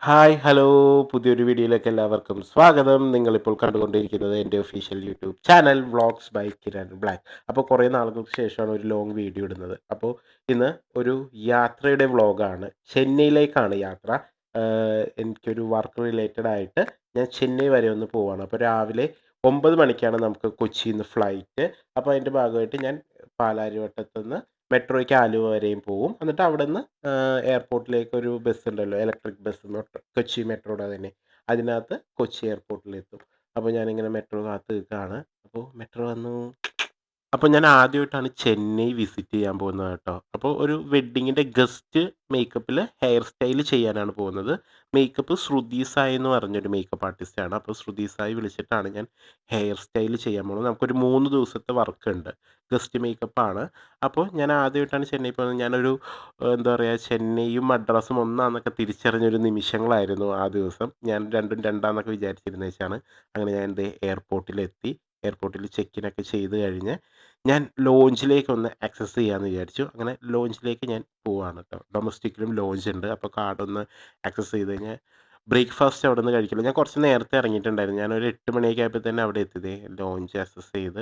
Hi, hello. പുതിയൊരു വീഡിയോയിലേക്ക് എല്ലാവർക്കും സ്വാഗതം. നിങ്ങളിപ്പോൾ കണ്ടുകൊണ്ടിരിക്കുന്നത് എൻ്റെ official YouTube channel vlogs by Kiran Black. അപ്പോൾ കുറേ നാളുകൾക്ക് ശേഷമാണ് ഒരു ലോങ് വീഡിയോ ഇടുന്നത്. അപ്പോൾ ഇന്ന് ഒരു യാത്രയുടെ വ്ളോഗാണ്. ചെന്നൈയിലേക്കാണ് യാത്ര. എനിക്കൊരു വർക്ക് റിലേറ്റഡ് ആയിട്ട് ഞാൻ ചെന്നൈ വരെ ഒന്ന് പോവാണ്. അപ്പോൾ രാവിലെ 9 മണിക്കാണ് നമുക്ക് കൊച്ചിയിൽ നിന്ന് ഫ്ലൈറ്റ്. അപ്പോൾ അതിൻ്റെ ഭാഗമായിട്ട് ഞാൻ പാലാരിവട്ടത്തുനിന്ന് മെട്രോയ്ക്ക് ആലുവ വരെയും പോവും. എന്നിട്ട് അവിടുന്ന് എയർപോർട്ടിലേക്ക് ഒരു ബസ് ഉണ്ടല്ലോ, ഇലക്ട്രിക് ബസ്, കൊച്ചി മെട്രോയുടെ തന്നെ. അതിനകത്ത് കൊച്ചി എയർപോർട്ടിലെത്തും. അപ്പോൾ ഞാനിങ്ങനെ മെട്രോ കാത്ത് നിൽക്കുകയാണ്. അപ്പോൾ മെട്രോ വന്നു. അപ്പോൾ ഞാൻ ആദ്യമായിട്ടാണ് ചെന്നൈ വിസിറ്റ് ചെയ്യാൻ പോകുന്നത് കേട്ടോ. അപ്പോൾ ഒരു വെഡ്ഡിങ്ങിൻ്റെ ഗസ്റ്റ് മേക്കപ്പിൽ ഹെയർ സ്റ്റൈൽ ചെയ്യാനാണ് പോകുന്നത്. മേക്കപ്പ് ശ്രുതി സായ് എന്ന് പറഞ്ഞൊരു മേക്കപ്പ് ആർട്ടിസ്റ്റാണ്. അപ്പോൾ ശ്രുതി സായ് വിളിച്ചിട്ടാണ് ഞാൻ ഹെയർ സ്റ്റൈൽ ചെയ്യാൻ പോകുന്നത്. നമുക്കൊരു 3 ദിവസത്തെ വർക്കുണ്ട്. ഗസ്റ്റ് മേക്കപ്പാണ്. അപ്പോൾ ഞാൻ ആദ്യമായിട്ടാണ് ചെന്നൈ പോകുന്നത്. ഞാനൊരു എന്താ പറയുക, ചെന്നൈയും മദ്രാസും ഒന്നാന്നൊക്കെ തിരിച്ചറിഞ്ഞൊരു നിമിഷങ്ങളായിരുന്നു ആ ദിവസം. ഞാൻ രണ്ടും രണ്ടാന്നൊക്കെ വിചാരിച്ചിരുന്ന വെച്ചാണ്. അങ്ങനെ ഞാൻ എൻ്റെ എയർപോർട്ടിലെത്തി. എയർപോർട്ടിൽ ചെക്കിനൊക്കെ ചെയ്ത് കഴിഞ്ഞ് ഞാൻ ലോഞ്ചിലേക്കൊന്ന് ആക്സസ് ചെയ്യാമെന്ന് വിചാരിച്ചു. അങ്ങനെ ലോഞ്ചിലേക്ക് ഞാൻ പോവാണ് കേട്ടോ. ഡൊമസ്റ്റിക്കിലും ലോഞ്ച് ഉണ്ട്. അപ്പോൾ കാർഡൊന്ന് ആക്സസ് ചെയ്ത് കഴിഞ്ഞാൽ ബ്രേക്ക്ഫാസ്റ്റ് അവിടെ നിന്ന് കഴിക്കുള്ളൂ. ഞാൻ കുറച്ച് നേരത്തെ ഇറങ്ങിയിട്ടുണ്ടായിരുന്നു. ഞാനൊരു 8 മണിയൊക്കെ ആയപ്പോൾ തന്നെ അവിടെ എത്തി. ലോഞ്ച് ആക്സസ് ചെയ്ത്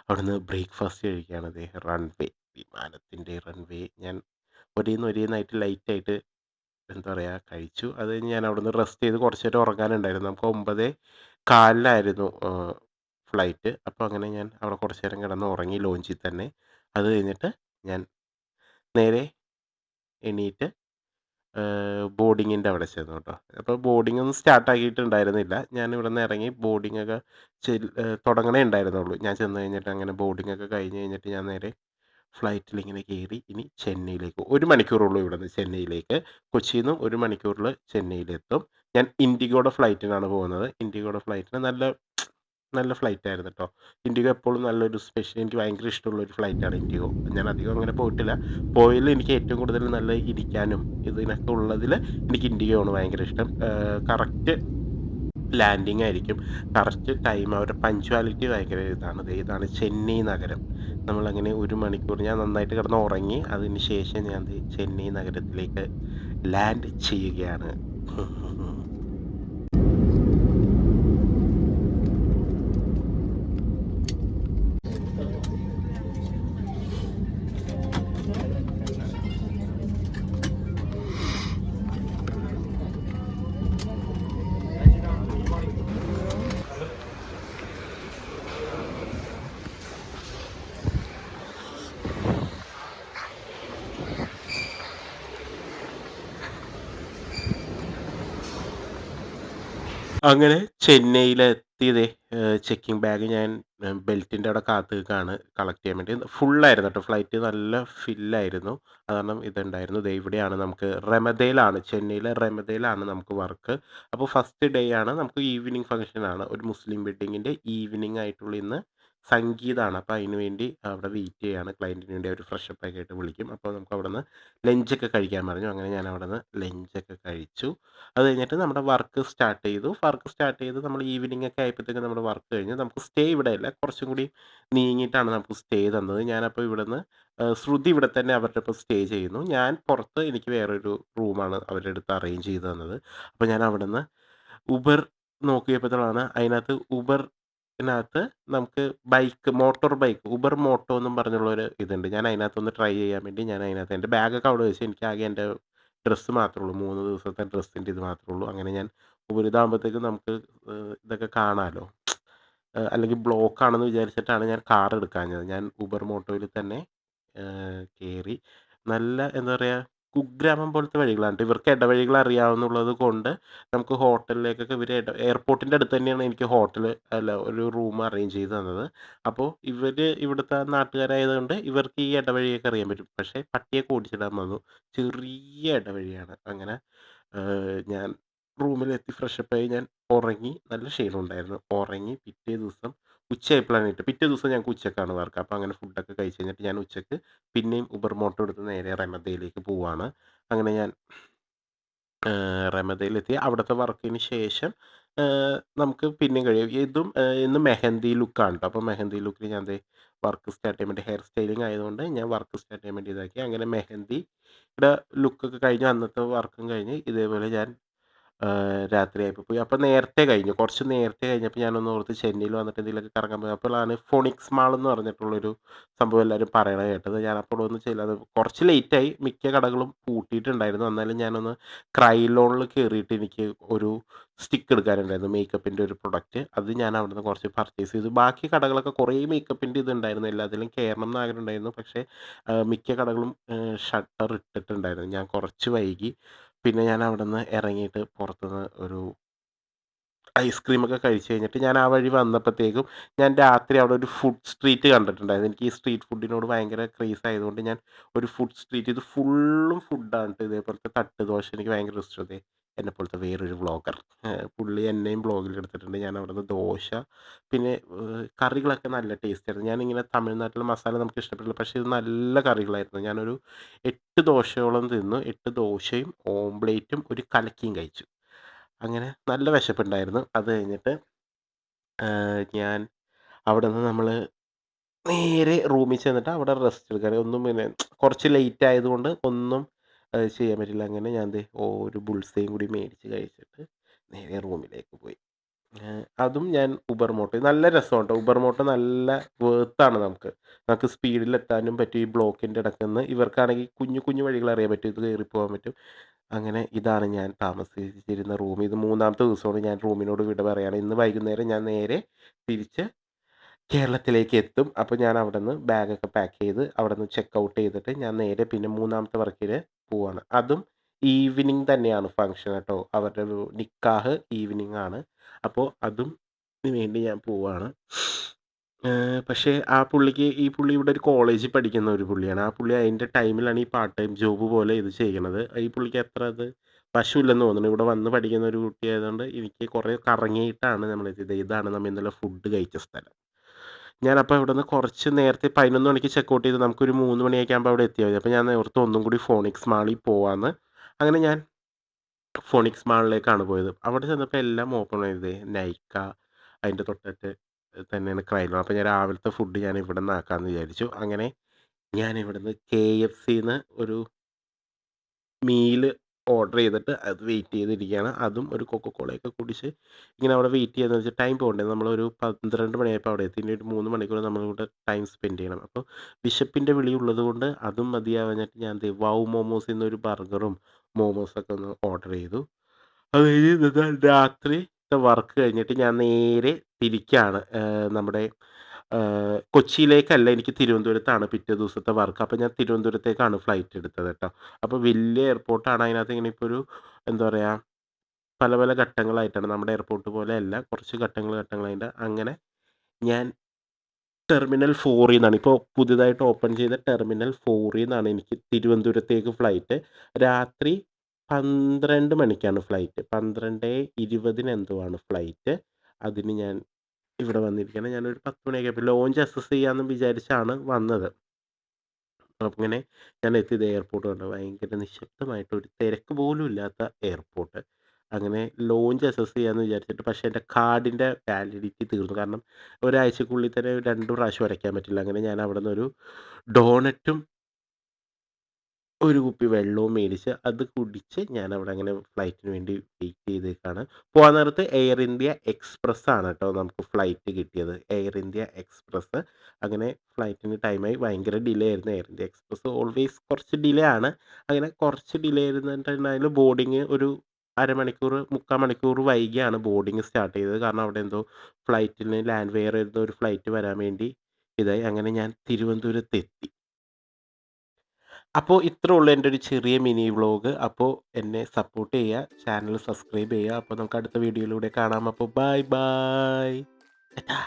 അവിടുന്ന് ബ്രേക്ക്ഫാസ്റ്റ് കഴിക്കുകയാണ്. റൺവേ, വിമാനത്തിൻ്റെ റൺവേ ഞാൻ ഒരേന്നായിട്ട് ലൈറ്റായിട്ട് എന്താ പറയുക കഴിച്ചു. അത് കഴിഞ്ഞ് ഞാൻ അവിടുന്ന് റെസ്റ്റ് ചെയ്ത് കുറച്ച് നേരം ഉറങ്ങാനുണ്ടായിരുന്നു. നമുക്ക് 9:15 ഫ്ലൈറ്റ്. അപ്പോൾ അങ്ങനെ ഞാൻ അവിടെ കുറച്ച് നേരം കിടന്ന് ഉറങ്ങി ലോഞ്ചിൽ തന്നെ. അത് കഴിഞ്ഞിട്ട് ഞാൻ നേരെ എണീറ്റ് ബോർഡിങ്ങിൻ്റെ അവിടെ ചെന്നു കേട്ടോ. അപ്പോൾ ബോർഡിങ്ങൊന്നും സ്റ്റാർട്ടാക്കിയിട്ടുണ്ടായിരുന്നില്ല. ഞാൻ ഇവിടുന്ന് ഇറങ്ങി ബോർഡിങ്ങൊക്കെ തുടങ്ങണേ ഉണ്ടായിരുന്നുള്ളൂ. ഞാൻ ചെന്ന് കഴിഞ്ഞിട്ട് അങ്ങനെ ബോർഡിങ്ങൊക്കെ കഴിഞ്ഞ് കഴിഞ്ഞിട്ട് ഞാൻ നേരെ ഫ്ലൈറ്റിലിങ്ങനെ കയറി ഇനി ചെന്നൈയിലേക്ക്. 1 മണിക്കൂറുള്ളൂ ഇവിടുന്ന് ചെന്നൈയിലേക്ക്. കൊച്ചിയിൽ നിന്ന് 1 മണിക്കൂറിൽ ചെന്നൈയിലെത്തും. ഞാൻ ഇൻഡിഗോയുടെ ഫ്ലൈറ്റിനാണ് പോകുന്നത്. ഇൻഡിഗോയുടെ ഫ്ലൈറ്റിന് നല്ല നല്ല ഫ്ലൈറ്റായിരുന്നു കേട്ടോ. ഇൻഡിഗോ എപ്പോഴും നല്ലൊരു എനിക്ക് ഭയങ്കര ഇഷ്ടമുള്ളൊരു ഫ്ലൈറ്റാണ് ഇൻഡിഗോ. ഞാൻ അധികം അങ്ങനെ പോയിട്ടില്ല. പോയതിൽ എനിക്ക് ഏറ്റവും കൂടുതൽ നല്ല ഇരിക്കാനും ഇതിനൊക്കെ ഉള്ളതിൽ എനിക്ക് ഇൻഡിഗോ ആണ് ഭയങ്കര ഇഷ്ടം. കറക്റ്റ് ലാൻഡിങ് ആയിരിക്കും. കറക്റ്റ് ടൈം, അവരുടെ പങ്ക്ച്വാലിറ്റി ഭയങ്കര ഇതാണ്. ഇതാണ് ചെന്നൈ നഗരം. നമ്മളങ്ങനെ 1 മണിക്കൂർ ഞാൻ നന്നായിട്ട് കിടന്ന് ഉറങ്ങി. അതിന് ശേഷം ഞാൻ ചെന്നൈ നഗരത്തിലേക്ക് ലാൻഡ് ചെയ്യുകയാണ്. അങ്ങനെ ചെന്നൈയിലെത്തി. ചെക്കിങ് ബാഗ് ഞാൻ ബെൽറ്റിൻ്റെ അവിടെ കാത്ത് നിൽക്കുകയാണ് കളക്ട് ചെയ്യാൻ വേണ്ടി. ഫുള്ളായിരുന്നു കേട്ടോ ഫ്ലൈറ്റ്, നല്ല ഫില്ലായിരുന്നു. അത് കാരണം ഇതുണ്ടായിരുന്നു. ഇവിടെയാണ് നമുക്ക് റെമദയിലാണ്, ചെന്നൈയിലെ റെമദയിലാണ് നമുക്ക് വർക്ക്. അപ്പോൾ ഫസ്റ്റ് ഡേ ആണ് നമുക്ക് ഈവനിങ് ഫംഗ്ഷനാണ്. ഒരു മുസ്ലിം വെഡ്ഡിങ്ങിൻ്റെ ഈവനിങ് ആയിട്ടുള്ള ഇന്ന് സംഗീതമാണ്. അപ്പോൾ അതിന് വേണ്ടി അവിടെ വെയിറ്റ് ചെയ്യുകയാണ്. ക്ലയൻറ്റിന് വേണ്ടി അവർ ഫ്രഷപ്പൊക്കെ ആയിട്ട് വിളിക്കും. അപ്പോൾ നമുക്ക് അവിടെ നിന്ന് ലഞ്ചൊക്കെ കഴിക്കാൻ പറഞ്ഞു. അങ്ങനെ ഞാൻ അവിടെ നിന്ന് ലഞ്ചൊക്കെ കഴിച്ചു. അത് കഴിഞ്ഞിട്ട് നമ്മുടെ വർക്ക് സ്റ്റാർട്ട് ചെയ്തു. വർക്ക് സ്റ്റാർട്ട് ചെയ്ത് നമ്മൾ ഈവനിംഗ് ഒക്കെ ആയപ്പോഴത്തേക്കും നമ്മുടെ വർക്ക് കഴിഞ്ഞു. നമുക്ക് സ്റ്റേ ഇവിടെയല്ല, കുറച്ചും കൂടി നീങ്ങിയിട്ടാണ് നമുക്ക് സ്റ്റേ തന്നത്. ഞാനപ്പോൾ ഇവിടുന്ന് ശ്രുതി ഇവിടെ തന്നെ അവരുടെ ഒപ്പം സ്റ്റേ ചെയ്യുന്നു. ഞാൻ പുറത്ത് എനിക്ക് വേറൊരു റൂമാണ് അവരുടെ അടുത്ത് അറേഞ്ച് ചെയ്ത് തന്നത്. അപ്പോൾ ഞാൻ അവിടുന്ന് ഉബർ നോക്കിയപ്പോഴാണ് അതിനകത്ത് ഉബറിനകത്ത് നമുക്ക് മോട്ടോർ ബൈക്ക്, ഉബർ മോട്ടോ എന്നും പറഞ്ഞുള്ളൊരു ഇതുണ്ട്. ഞാൻ അതിനകത്തൊന്ന് ട്രൈ ചെയ്യാൻ വേണ്ടി ഞാൻ അതിനകത്ത് എൻ്റെ ബാഗൊക്കെ അവിടെ വെച്ച് എനിക്കാകെ എൻ്റെ ഡ്രസ്സ് മാത്രമേ ഉള്ളൂ. 3 ദിവസത്തെ ഡ്രസ്സിൻ്റെ ഇത് മാത്രമേ ഉള്ളൂ. അങ്ങനെ ഞാൻ ഇതാകുമ്പോഴത്തേക്കും നമുക്ക് ഇതൊക്കെ കാണാമല്ലോ. അല്ലെങ്കിൽ ബ്ലോക്കാണെന്ന് വിചാരിച്ചിട്ടാണ് ഞാൻ കാർ എടുക്കാഞ്ഞത്. ഞാൻ ഉബർ മോട്ടോയിൽ തന്നെ കയറി. നല്ല എന്താ പറയുക, കുഗ്രാമം പോലത്തെ വഴികളാണ്. ഇവർക്ക് ഇടവഴികൾ അറിയാവുന്നുള്ളത് കൊണ്ട് നമുക്ക് ഹോട്ടലിലേക്കൊക്കെ ഇവർ എയർപോർട്ടിൻ്റെ അടുത്ത് തന്നെയാണ് എനിക്ക് ഹോട്ടൽ, അല്ല, ഒരു റൂം അറേഞ്ച് ചെയ്ത് തന്നത്. അപ്പോൾ ഇവർ ഇവിടുത്തെ നാട്ടുകാരായതുകൊണ്ട് ഇവർക്ക് ഈ ഇടവഴിയൊക്കെ അറിയാൻ പറ്റും. പക്ഷേ പട്ടിയൊക്കെ ഓടിച്ചിടാൻ വന്നു. ചെറിയ ഇടവഴിയാണ്. അങ്ങനെ ഞാൻ റൂമിലെത്തി ഫ്രഷപ്പായി ഞാൻ ഉറങ്ങി. നല്ല ക്ഷീണമുണ്ടായിരുന്നു. ഉറങ്ങി. പിറ്റേ ദിവസം ഉച്ചയായപ്പോഴാണ് എണീറ്റത്. പിറ്റേ ദിവസം ഞങ്ങൾക്ക് ഉച്ചക്കാണ് വർക്ക്. അപ്പോൾ അങ്ങനെ ഫുഡൊക്കെ കഴിച്ച് കഴിഞ്ഞിട്ട് ഞാൻ ഉച്ചക്ക് പിന്നെയും ഉബർ മോട്ടോ എടുത്ത് നേരെ റെമദയിലേക്ക് പോവാണ്. അങ്ങനെ ഞാൻ റെമദയിലെത്തി. അവിടുത്തെ വർക്കിന് ശേഷം നമുക്ക് പിന്നെയും കഴിയും. ഇന്ന് മെഹന്തി ലുക്കാണ് കേട്ടോ. അപ്പോൾ മെഹന്തി ലുക്കിൽ ഞാൻ വർക്ക് സ്റ്റാർട്ട് ചെയ്യാൻ വേണ്ടി, ഹെയർ സ്റ്റൈലിംഗ് ആയതുകൊണ്ട് ഞാൻ വർക്ക് സ്റ്റാർട്ട് ചെയ്യാൻ വേണ്ടി ഇതാക്കി. അങ്ങനെ മെഹന്തിയുടെ ലുക്കൊക്കെ കഴിഞ്ഞ് അന്നത്തെ വർക്കും കഴിഞ്ഞ് ഇതേപോലെ ഞാൻ രാത്രിയായപ്പോൾ പോയി. അപ്പോൾ നേരത്തെ കഴിഞ്ഞു. കുറച്ച് നേരത്തെ കഴിഞ്ഞപ്പോൾ ഞാനൊന്ന് ഓർത്ത് ചെന്നൈയിൽ വന്നിട്ട് എന്തെങ്കിലുമൊക്കെ കറങ്ങാൻ പോയി. അപ്പോഴാണ് ഫോണിക്സ് മാൾ എന്ന് പറഞ്ഞിട്ടുള്ളൊരു സംഭവം എല്ലാവരും പറയണത് കേട്ടത്. ഞാൻ അപ്പോഴൊന്നും ചെല്ലാതെ കുറച്ച് ലേറ്റായി. മിക്ക കടകളും പൂട്ടിയിട്ടുണ്ടായിരുന്നു. എന്നാലും ഞാനൊന്ന് ക്രൈലോണിൽ കയറിയിട്ട് എനിക്ക് ഒരു സ്റ്റിക്ക് എടുക്കാനുണ്ടായിരുന്നു. മേക്കപ്പിൻ്റെ ഒരു പ്രൊഡക്റ്റ്. അത് ഞാൻ അവിടുന്ന് കുറച്ച് പർച്ചേസ് ചെയ്തു. ബാക്കി കടകളൊക്കെ കുറേ മേക്കപ്പിൻ്റെ ഇതുണ്ടായിരുന്നു. എല്ലാത്തിലും കയറണം എന്ന് ആഗ്രഹം ഉണ്ടായിരുന്നു. പക്ഷേ മിക്ക കടകളും ഷട്ടർ ഇട്ടിട്ടുണ്ടായിരുന്നു. ഞാൻ കുറച്ച് വൈകി. പിന്നെ ഞാൻ അവിടുന്ന് ഇറങ്ങിയിട്ട് പുറത്തുനിന്ന് ഒരു ഐസ്ക്രീമൊക്കെ കഴിച്ച് കഴിഞ്ഞിട്ട് ഞാൻ ആ വഴി വന്നപ്പോഴത്തേക്കും ഞാൻ രാത്രി അവിടെ ഒരു ഫുഡ് സ്ട്രീറ്റ് കണ്ടിട്ടുണ്ടായിരുന്നു. എനിക്ക് ഈ സ്ട്രീറ്റ് ഫുഡിനോട് ഭയങ്കര ക്രേസ് ആയതുകൊണ്ട് ഞാൻ ഒരു ഫുഡ് സ്ട്രീറ്റ് ഇത് ഫുള്ളും ഫുഡാണ് ട്ടോ. ഇതേപോലത്തെ തട്ട് ദോശ എനിക്ക് ഭയങ്കര ഇഷ്ടമാണ്. എന്നെപ്പോലത്തെ വേറൊരു വ്ളോഗർ പുള്ളി എന്നെയും വ്ളോഗിലെടുത്തിട്ടുണ്ട്. ഞാൻ അവിടുന്ന് ദോശ പിന്നെ കറികളൊക്കെ നല്ല ടേസ്റ്റായിരുന്നു. ഞാനിങ്ങനെ തമിഴ്നാട്ടിലെ മസാല നമുക്ക് ഇഷ്ടപ്പെട്ടില്ല. പക്ഷേ ഇത് നല്ല കറികളായിരുന്നു. ഞാനൊരു 8 ദോശയോളം തിന്നു. 8 ദോശയും ഓംപ്ലേറ്റും ഒരു കലക്കിയും കഴിച്ചു. അങ്ങനെ നല്ല വിശപ്പുണ്ടായിരുന്നു. അത് കഴിഞ്ഞിട്ട് ഞാൻ അവിടുന്ന് നമ്മൾ നേരെ റൂമിൽ ചെന്നിട്ട് അവിടെ റെസ്റ്റ് എടുക്കാന് ഒന്നും പിന്നെ കുറച്ച് ലേറ്റ് ആയതുകൊണ്ട് ഒന്നും ചെയ്യാൻ പറ്റില്ല. അങ്ങനെ ഞാൻ ദേ ഒരു ബുൾസയും കൂടി മേടിച്ച് കഴിച്ചിട്ട് നേരെ റൂമിലേക്ക് പോയി. അതും ഞാൻ ഉബർ മോട്ടോ നല്ല രസമുണ്ട് ട്ടോ. ഉബർ മോട്ടോ നല്ല വർത്ത് നമുക്ക്. നമുക്ക് സ്പീഡിലെത്താനും പറ്റും. ഈ ബ്ലോക്കിൻ്റെ ഇടയ്ക്കുന്ന് ഇവർക്കാണെങ്കിൽ കുഞ്ഞു കുഞ്ഞു വഴികൾ അറിയാൻ പറ്റും. ഇത് കയറി പോകാൻ പറ്റും. അങ്ങനെ ഇതാണ് ഞാൻ താമസിച്ചിരുന്ന റൂം. ഇത് 3ാമത്തെ ദിവസമാണ് ഞാൻ റൂമിനോട് വിട പറയാണ്. ഇന്ന് വൈകുന്നേരം ഞാൻ നേരെ തിരിച്ച് കേരളത്തിലേക്ക് എത്തും. അപ്പോൾ ഞാൻ അവിടുന്ന് ബാഗൊക്കെ പാക്ക് ചെയ്ത് അവിടുന്ന് ചെക്ക് ഔട്ട് ചെയ്തിട്ട് ഞാൻ നേരെ പിന്നെ 3ാമത്തെ വർക്കിന് പോവാണ്. അതും ഈവനിങ് തന്നെയാണ് ഫംഗ്ഷൻ കേട്ടോ. അവരുടെ ഒരു നിക്കാഹ് ഈവനിങ് ആണ്. അപ്പോൾ അതും വേണ്ടി ഞാൻ പോവാണ്. പക്ഷേ ഈ പുള്ളി ഇവിടെ ഒരു കോളേജിൽ പഠിക്കുന്ന ഒരു പുള്ളിയാണ്. ആ പുള്ളി അതിൻ്റെ ടൈമിലാണ് ഈ പാർട്ട് ടൈം ജോബ് പോലെ ഇത് ചെയ്യണത്. ഈ പുള്ളിക്ക് അത്ര അത് വശമില്ലെന്ന് തോന്നുന്നു. ഇവിടെ വന്ന് പഠിക്കുന്ന ഒരു കുട്ടിയായതുകൊണ്ട് എനിക്ക് കുറേ കറങ്ങിയിട്ടാണ് ഇതാണ് നമ്മൾ ഇന്നലെ ഫുഡ് കഴിച്ച സ്ഥലം. ഞാനപ്പോൾ ഇവിടുന്ന് കുറച്ച് നേരത്തെ 11 മണിക്ക് ചെക്കൗട്ട് ചെയ്ത് നമുക്കൊരു 3 മണിയൊക്കെ ആകുമ്പോൾ അവിടെ എത്തിയാൽ മതി. അപ്പോൾ ഞാൻ ഓർത്തു ഒന്നും കൂടി ഫോണിക്സ് മാളിൽ പോവാമെന്ന്. അങ്ങനെ ഞാൻ ഫോണിക്സ് മാളിലേക്കാണ് പോയത്. അവിടെ ചെന്നപ്പോൾ എല്ലാം ഓപ്പൺ ആയത്. നൈക്ക അതിൻ്റെ തൊട്ടടുത്ത് തന്നെയാണ് ക്രൈലോ. അപ്പോൾ ഞാൻ രാവിലത്തെ ഫുഡ് ഞാൻ ഇവിടുന്ന് ആക്കാമെന്ന് വിചാരിച്ചു. അങ്ങനെ ഞാൻ ഇവിടുന്ന് KFCന്ന് ഒരു മീല് ഓർഡർ ചെയ്തിട്ട് അത് വെയിറ്റ് ചെയ്തിരിക്കുകയാണ്. അതും ഒരു കൊക്കക്കോളയൊക്കെ കുടിച്ച് ഇങ്ങനെ അവിടെ വെയിറ്റ് ചെയ്യാന്ന് വെച്ചാൽ ടൈം പോകണ്ടേ. നമ്മളൊരു 12 മണിയായപ്പോൾ അവിടെ എത്തി. ഇനി ഒരു 3 മണിക്കൂർ നമ്മളിവിടെ ടൈം സ്പെൻഡ് ചെയ്യണം. അപ്പോൾ വിശപ്പിൻ്റെ വിളി ഉള്ളതുകൊണ്ട് അതും മതിയാവാഞ്ഞിട്ട് ഞാൻ ദേ വൗ മോമോസിൽ നിന്നൊരു ബർഗറും മോമോസൊക്കെ ഒന്ന് ഓർഡർ ചെയ്തു. അത് കഴിഞ്ഞ് ഇന്നത്തെ രാത്രിത്തെ വർക്ക് കഴിഞ്ഞിട്ട് ഞാൻ നേരെ തിരിക്കുകയാണ്. നമ്മുടെ കൊച്ചിയിലേക്കല്ല, എനിക്ക് തിരുവനന്തപുരത്താണ് പിറ്റേ ദിവസത്തെ വർക്ക്. അപ്പോൾ ഞാൻ തിരുവനന്തപുരത്തേക്കാണ് ഫ്ലൈറ്റ് എടുത്തത് കേട്ടോ. അപ്പോൾ വലിയ എയർപോർട്ടാണ്. അതിനകത്ത് ഇങ്ങനെ ഇപ്പോൾ ഒരു എന്താ പറയുക പല പല ഘട്ടങ്ങളായിട്ടാണ്. നമ്മുടെ എയർപോർട്ട് പോലെയല്ല, കുറച്ച് ഘട്ടങ്ങളായിട്ട്. അങ്ങനെ ഞാൻ ടെർമിനൽ 4 നിന്നാണ് ഇപ്പോൾ പുതിയതായിട്ട് ഓപ്പൺ ചെയ്ത ടെർമിനൽ 4 നിന്നാണ് എനിക്ക് തിരുവനന്തപുരത്തേക്ക് ഫ്ലൈറ്റ്. രാത്രി 12 മണിക്കാണ് ഫ്ലൈറ്റ്. 12:20 എന്തോ ആണ് ഫ്ലൈറ്റ്. അതിന് ഞാൻ ഇവിടെ വന്നിരിക്കുകയാണ്. ഞാനൊരു 10 മണിയൊക്കെ ആയപ്പോൾ ലോഞ്ച് അക്സസ് ചെയ്യാമെന്ന് വിചാരിച്ചാണ് വന്നത്. അങ്ങനെ ഞാൻ എത്തിയത് എയർപോർട്ട് കണ്ടു. ഭയങ്കര നിശബ്ദമായിട്ട് ഒരു തിരക്ക് പോലും ഇല്ലാത്ത എയർപോർട്ട്. അങ്ങനെ ലോഞ്ച് അക്സസ് ചെയ്യാമെന്ന് വിചാരിച്ചിട്ട് പക്ഷേ എൻ്റെ കാർഡിൻ്റെ വാലിഡിറ്റി തീർന്നു. കാരണം ഒരാഴ്ചക്കുള്ളിൽ തന്നെ 2 പ്രാവശ്യം അടയ്ക്കാൻ പറ്റില്ല. അങ്ങനെ ഞാൻ അവിടുന്നൊരു ഡോണറ്റും ഒരു കുപ്പി വെള്ളവും മേടിച്ച് അത് കുടിച്ച് ഞാനവിടെ അങ്ങനെ ഫ്ലൈറ്റിന് വേണ്ടി വെയിറ്റ് ചെയ്തേക്കാണ്. പോകാൻ നേരത്ത് എയർ ഇന്ത്യ എക്സ്പ്രസ് ആണ് കേട്ടോ നമുക്ക് ഫ്ലൈറ്റ് കിട്ടിയത്. Air India express. അങ്ങനെ ഫ്ലൈറ്റിന് ടൈമായി. ഭയങ്കര ഡിലേ ആയിരുന്നു. എയർ ഇന്ത്യ എക്സ്പ്രസ് ഓൾവേസ് കുറച്ച് ഡിലേ ആണ്. അങ്ങനെ കുറച്ച് ഡിലേ ആയിരുന്നിട്ടുണ്ടായാലും ബോർഡിങ് ഒരു അരമണിക്കൂർ 3/4 മണിക്കൂർ വൈകിയാണ് ബോർഡിങ് സ്റ്റാർട്ട് ചെയ്തത്. കാരണം അവിടെ എന്തോ ഫ്ലൈറ്റിന് വേറെ എന്തോ ഒരു ഫ്ലൈറ്റ് വരാൻ വേണ്ടി ഇതായി. അങ്ങനെ ഞാൻ തിരുവനന്തപുരത്തെത്തി. അപ്പോൾ ഇത്രേ ഉള്ളൂ എൻ്റെ ഒരു ചെറിയ മിനി വ്ളോഗ്. അപ്പോൾ എന്നെ സപ്പോർട്ട് ചെയ്യുക, ചാനൽ സബ്സ്ക്രൈബ് ചെയ്യുക. അപ്പോൾ നമുക്ക് അടുത്ത വീഡിയോയിലൂടെ കാണാം. അപ്പോൾ ബൈ ബൈ. ടാറ്റാ.